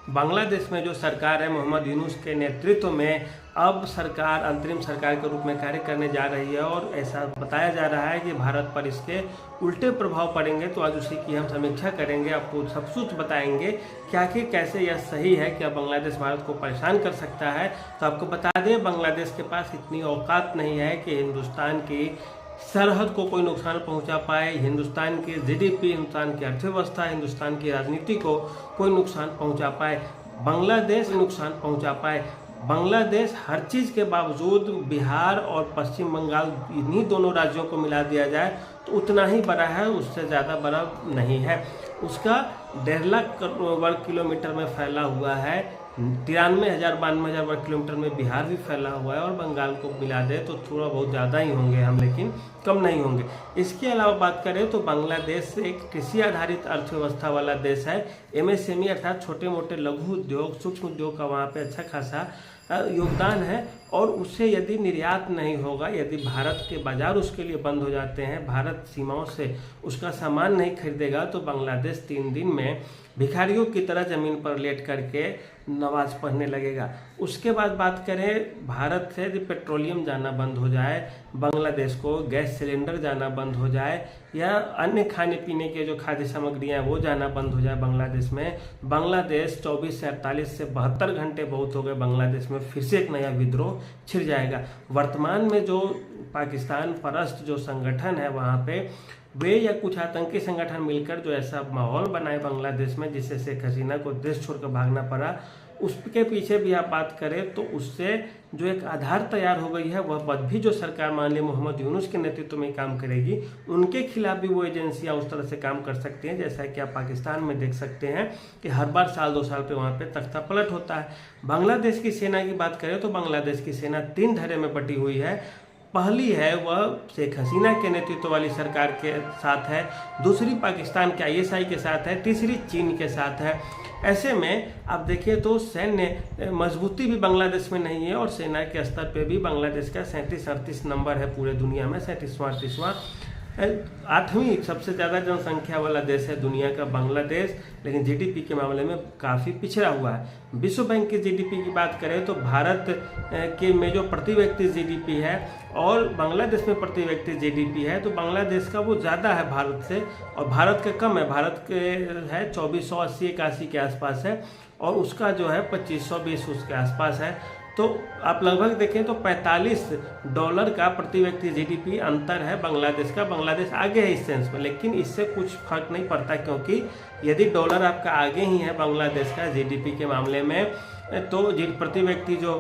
बांग्लादेश में जो सरकार है मोहम्मद यूनूस के नेतृत्व में अब सरकार अंतरिम सरकार के रूप में कार्य करने जा रही है और ऐसा बताया जा रहा है कि भारत पर इसके उल्टे प्रभाव पड़ेंगे। तो आज उसी की हम समीक्षा करेंगे, आपको सब कुछ बताएंगे कि आखिर कैसे यह सही है कि अब बांग्लादेश भारत को परेशान कर सकता है। तो आपको बता दें, बांग्लादेश के पास इतनी औकात नहीं है कि हिंदुस्तान की सरहद को कोई नुकसान पहुंचा पाए, हिंदुस्तान की जीडीपी, हिंदुस्तान की अर्थव्यवस्था, हिंदुस्तान की राजनीति को कोई नुकसान पहुंचा पाए, बांग्लादेश नुकसान पहुंचा पाए। बांग्लादेश हर चीज़ के बावजूद बिहार और पश्चिम बंगाल इन्हीं दोनों राज्यों को मिला दिया जाए तो उतना ही बड़ा है, उससे ज़्यादा बड़ा नहीं है। उसका 1.5 लाख वर्ग किलोमीटर में फैला हुआ है, 93,000-92,000 वर्ग किलोमीटर में बिहार भी फैला हुआ है और बंगाल को मिला दे तो थोड़ा बहुत ज़्यादा ही होंगे हम, लेकिन कम नहीं होंगे। इसके अलावा बात करें तो बांग्लादेश एक कृषि आधारित अर्थव्यवस्था वाला देश है। एमएसएमई अर्थात छोटे मोटे लघु उद्योग, सूक्ष्म उद्योग का वहाँ पे अच्छा खासा योगदान है और उससे यदि निर्यात नहीं होगा, यदि भारत के बाजार उसके लिए बंद हो जाते हैं, भारत सीमाओं से उसका सामान नहीं खरीदेगा तो बांग्लादेश 3 दिन में भिखारियों की तरह ज़मीन पर लेट करके नमाज पढ़ने लगेगा। उसके बाद बात करें, भारत से यदि पेट्रोलियम जाना बंद हो जाए, बांग्लादेश को गैस सिलेंडर जाना बंद हो जाए या अन्य खाने पीने के जो खाद्य सामग्रियाँ वो जाना बंद हो जाए बांग्लादेश में, बांग्लादेश 24 से 48 से 72 घंटे बहुत हो गए, बांग्लादेश में फिर से एक नया विद्रोह छिड़ जाएगा। वर्तमान में जो पाकिस्तान परस्त जो संगठन है वहाँ पे वे या कुछ आतंकी संगठन मिलकर जो ऐसा माहौल बनाए बांग्लादेश में जिससे शेख हसीना को देश छोड़कर भागना पड़ा, उसके पीछे भी आप बात करें तो उससे जो एक आधार तैयार हो गई है वह भी जो सरकार मान ली मोहम्मद यूनूस के नेतृत्व में काम करेगी, उनके खिलाफ भी वो एजेंसियां उस तरह से काम कर सकती हैं। जैसा कि आप पाकिस्तान में देख सकते हैं कि हर बार साल 2 साल पे वहाँ पे तख्ता पलट होता है। बांग्लादेश की सेना की बात करें तो बांग्लादेश की सेना 3 धड़े में बटी हुई है। पहली है वह शेख हसीना के नेतृत्व वाली सरकार के साथ है, दूसरी पाकिस्तान के ISI के साथ है, तीसरी चीन के साथ है। ऐसे में आप देखिए तो सैन्य मजबूती भी बांग्लादेश में नहीं है और सेना के स्तर पे भी बांग्लादेश का 37-38 नंबर है पूरे दुनिया में, 37वां 8वीं सबसे ज़्यादा जनसंख्या वाला देश है दुनिया का बांग्लादेश, लेकिन जीडीपी के मामले में काफ़ी पिछड़ा हुआ है। विश्व बैंक की जीडीपी की बात करें तो भारत के में जो प्रति व्यक्ति जीडीपी है और बांग्लादेश में प्रति व्यक्ति जीडीपी है तो बांग्लादेश का वो ज़्यादा है भारत से और भारत का कम है। भारत के है 2480-81 के आसपास है और उसका जो है 2520 उसके आसपास है। तो आप लगभग देखें तो $45 का प्रति व्यक्ति जीडीपी अंतर है बांग्लादेश का। बांग्लादेश आगे है इस सेंस में, लेकिन इससे कुछ फर्क नहीं पड़ता क्योंकि यदि डॉलर आपका आगे ही है बांग्लादेश का जीडीपी के मामले में तो प्रति व्यक्ति जो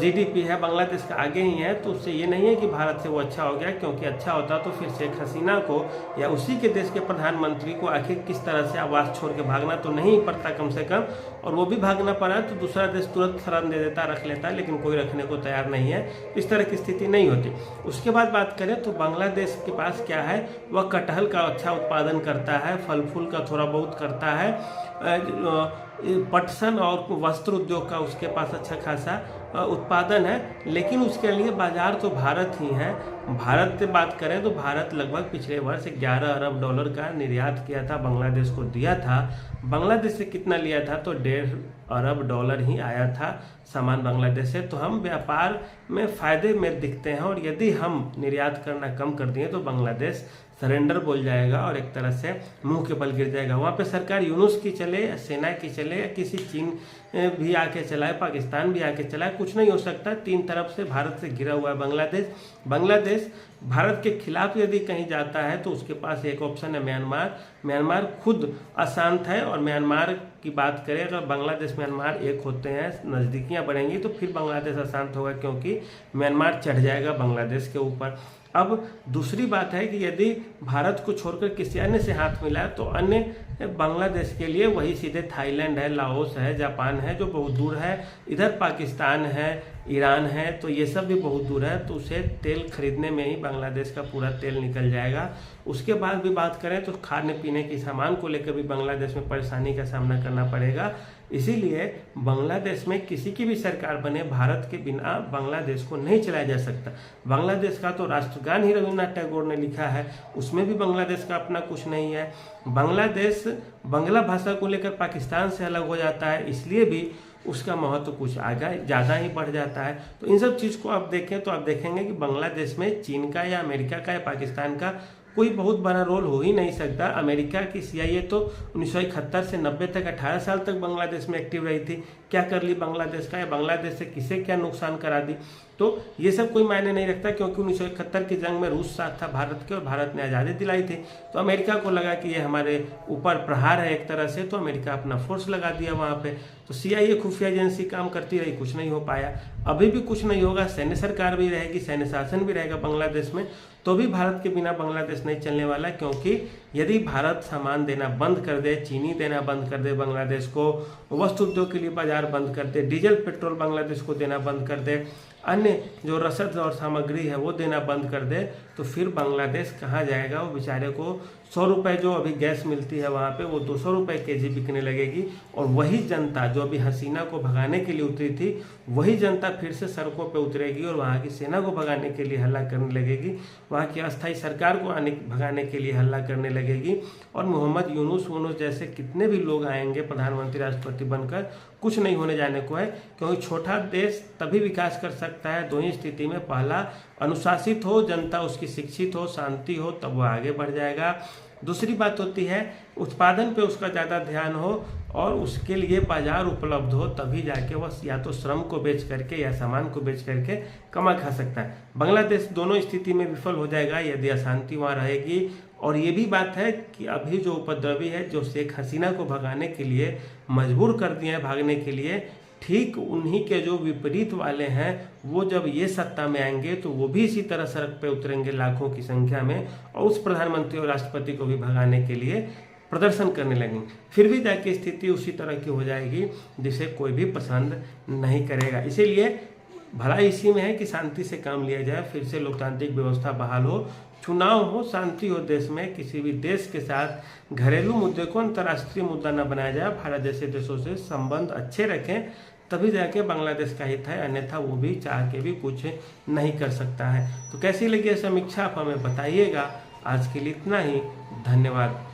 जीडीपी है बांग्लादेश का आगे ही है, तो उससे ये नहीं है कि भारत से वो अच्छा हो गया, क्योंकि अच्छा होता तो फिर शेख हसीना को या उसी के देश के प्रधानमंत्री को आखिर किस तरह से आवास छोड़ के भागना तो नहीं पड़ता कम से कम, और वो भी भागना पड़ा तो दूसरा देश तुरंत शरण दे देता, रख लेता, लेकिन कोई रखने को तैयार नहीं है। इस तरह की स्थिति नहीं होती। उसके बाद बात करें तो बांग्लादेश के पास क्या है, वह कटहल का अच्छा उत्पादन करता है, फल फूल का थोड़ा बहुत करता है, पटसन और वस्त्र उद्योग का उसके पास अच्छा खासा उत्पादन है, लेकिन उसके लिए बाजार तो भारत ही है। भारत से बात करें तो भारत लगभग पिछले वर्ष $11 अरब का निर्यात किया था, बांग्लादेश को दिया था। बांग्लादेश से कितना लिया था तो $1.5 अरब ही आया था सामान बांग्लादेश से। तो हम व्यापार में फ़ायदे में दिखते हैं और यदि हम निर्यात करना कम कर दिए तो बांग्लादेश सरेंडर बोल जाएगा और एक तरह से मुंह के बल गिर जाएगा। वहाँ पे सरकार यूनुस की चले या सेना की चले या किसी चीन भी आके चलाए, पाकिस्तान भी आके चलाए, कुछ नहीं हो सकता। 3 तरफ से भारत से घिरा हुआ है बांग्लादेश। बांग्लादेश भारत के खिलाफ यदि कहीं जाता है तो उसके पास एक ऑप्शन है म्यांमार। म्यांमार खुद अशांत है और म्यांमार की बात करें अगर बांग्लादेश म्यांमार एक होते हैं, नज़दीकियाँ बढ़ेंगी तो फिर बांग्लादेश अशांत होगा, क्योंकि म्यांमार चढ़ जाएगा बांग्लादेश के ऊपर। अब दूसरी बात है कि यदि भारत को छोड़कर किसी अन्य से हाथ मिलाए तो अन्य बांग्लादेश के लिए वही सीधे थाईलैंड है, लाओस है, जापान है जो बहुत दूर है, इधर पाकिस्तान है, ईरान है, तो ये सब भी बहुत दूर है। तो उसे तेल खरीदने में ही बांग्लादेश का पूरा तेल निकल जाएगा। उसके बाद भी बात करें तो खाने पीने के सामान को लेकर भी बांग्लादेश में परेशानी का सामना करना पड़ेगा। इसीलिए बांग्लादेश में किसी की भी सरकार बने, भारत के बिना बांग्लादेश को नहीं चलाया जा सकता। बांग्लादेश का तो राष्ट्रगान ही रविन्द्रनाथ टैगोर ने लिखा है, उसमें भी बांग्लादेश का अपना कुछ नहीं है। बांग्लादेश बांग्ला भाषा को लेकर पाकिस्तान से अलग हो जाता है, इसलिए भी उसका महत्व कुछ आगे ज़्यादा ही बढ़ जाता है। तो इन सब चीज़ को आप देखें तो आप देखेंगे कि बांग्लादेश में चीन का या अमेरिका का या पाकिस्तान का कोई बहुत बड़ा रोल हो ही नहीं सकता। अमेरिका की CIA तो 1971 से 90 तक 18 साल तक बांग्लादेश में एक्टिव रही थी। क्या कर ली बांग्लादेश का, या बांग्लादेश से किसे क्या नुकसान करा दी, तो ये सब कोई मायने नहीं रखता, क्योंकि 1971 की जंग में रूस साथ था भारत के और भारत ने आज़ादी दिलाई थी। तो अमेरिका को लगा कि ये हमारे ऊपर प्रहार है एक तरह से, तो अमेरिका अपना फोर्स लगा दिया वहाँ पे। तो CIA खुफिया एजेंसी काम करती रही, कुछ नहीं हो पाया। अभी भी कुछ नहीं होगा। सैन्य सरकार भी रहेगी, सैन्य शासन भी रहेगा बांग्लादेश में, तो भी भारत के बिना बांग्लादेश नहीं चलने वाला। क्योंकि यदि भारत सामान देना बंद कर दे, चीनी देना बंद कर दे बांग्लादेश को, वस्त्र उद्योग के लिए बाजार बंद कर दे, डीजल पेट्रोल बांग्लादेश को देना बंद कर दे, अन्य जो रसद और सामग्री है वो देना बंद कर दे, तो फिर बांग्लादेश कहाँ जाएगा। वो बेचारे को 100 रुपये जो अभी गैस मिलती है वहाँ पे, वो 200 रुपये kg बिकने लगेगी। और वही जनता जो अभी हसीना को भगाने के लिए उतरी थी, वही जनता फिर से सड़कों पे उतरेगी और वहाँ की सेना को भगाने के लिए हल्ला करने लगेगी, वहाँ की अस्थायी सरकार को भगाने के लिए हल्ला करने लगेगी। और मोहम्मद यूनुस जैसे कितने भी लोग आएंगे प्रधानमंत्री राष्ट्रपति बनकर, कुछ नहीं होने जाने को है। क्योंकि छोटा देश तभी विकास कर सकता है दो ही स्थिति में, पहला अनुशासित हो, जनता उसकी शिक्षित हो, शांति हो, तब वो आगे बढ़ जाएगा। दूसरी बात होती है उत्पादन पे उसका ज़्यादा ध्यान हो और उसके लिए बाजार उपलब्ध हो, तभी जाके वह या तो श्रम को बेच करके या सामान को बेच करके कमा खा सकता है। बांग्लादेश दोनों स्थिति में विफल हो जाएगा यदि अशांति वहाँ रहेगी। और ये भी बात है कि अभी जो उपद्रवी है, जो शेख हसीना को भगाने के लिए मजबूर कर दिए हैं भागने के लिए, ठीक उन्हीं के जो विपरीत वाले हैं, वो जब ये सत्ता में आएंगे तो वो भी इसी तरह सड़क पे उतरेंगे लाखों की संख्या में, और उस प्रधानमंत्री और राष्ट्रपति को भी भगाने के लिए प्रदर्शन करने लगेंगे। फिर भी जाके स्थिति उसी तरह की हो जाएगी जिसे कोई भी पसंद नहीं करेगा। इसीलिए भला इसी में है कि शांति से काम लिया जाए, फिर से लोकतांत्रिक व्यवस्था बहाल हो, चुनाव हो, शांति हो देश में। किसी भी देश के साथ घरेलू मुद्दे को अंतर्राष्ट्रीय मुद्दा न बनाया जाए। भारत जैसे देशों से संबंध अच्छे रखें, तभी जाके बांग्लादेश का हित है, अन्यथा वो भी चाह के भी कुछ नहीं कर सकता है। तो कैसी लगी समीक्षा आप हमें बताइएगा। आज के लिए इतना ही, धन्यवाद।